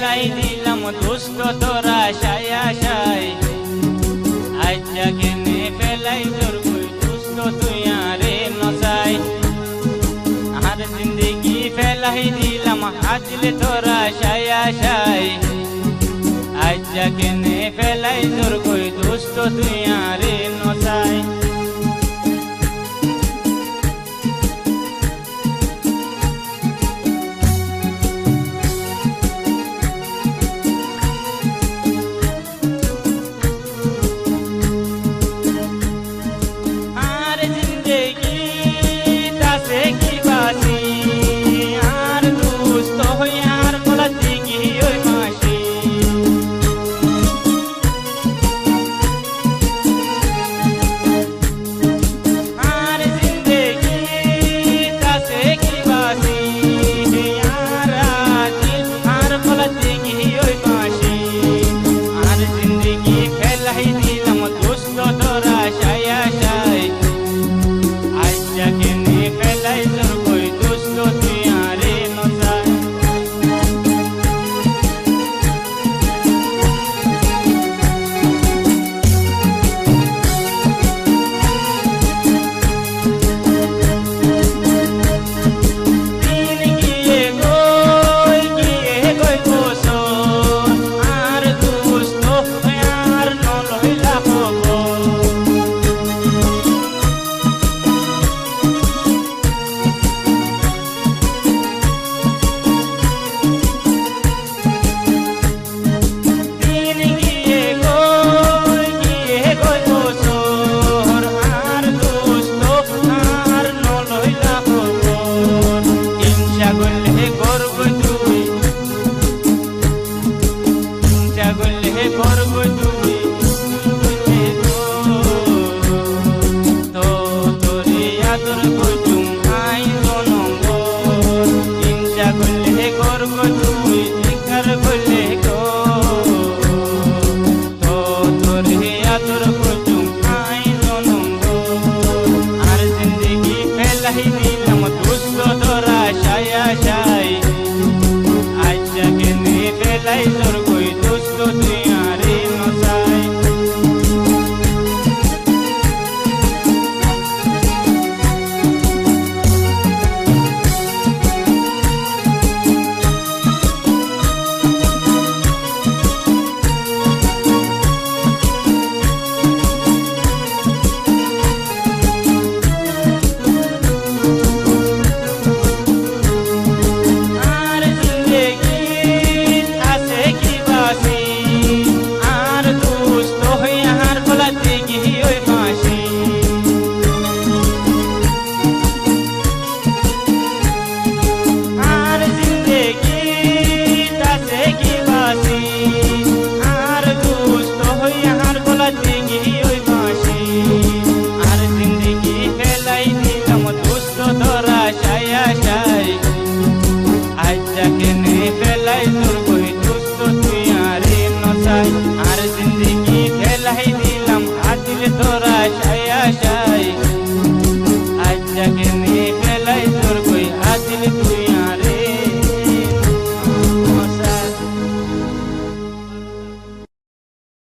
ফেলাই দিলাম দুষ্ট তোরা সায়া সাই আজ্জা কেনে ফেলাই তোর কই দুষ্ট তুই আরে নসাই আর জিন্দগি ফেলাই দিলাম হাজলে তোরা সায়া সাই আজ্জা কেনে ফেলাই তোর কই দুষ্ট তুই আরে নসাই আর জিন্দগি ফেলাই দিলাম হাতিল তোরা সায়া সায়া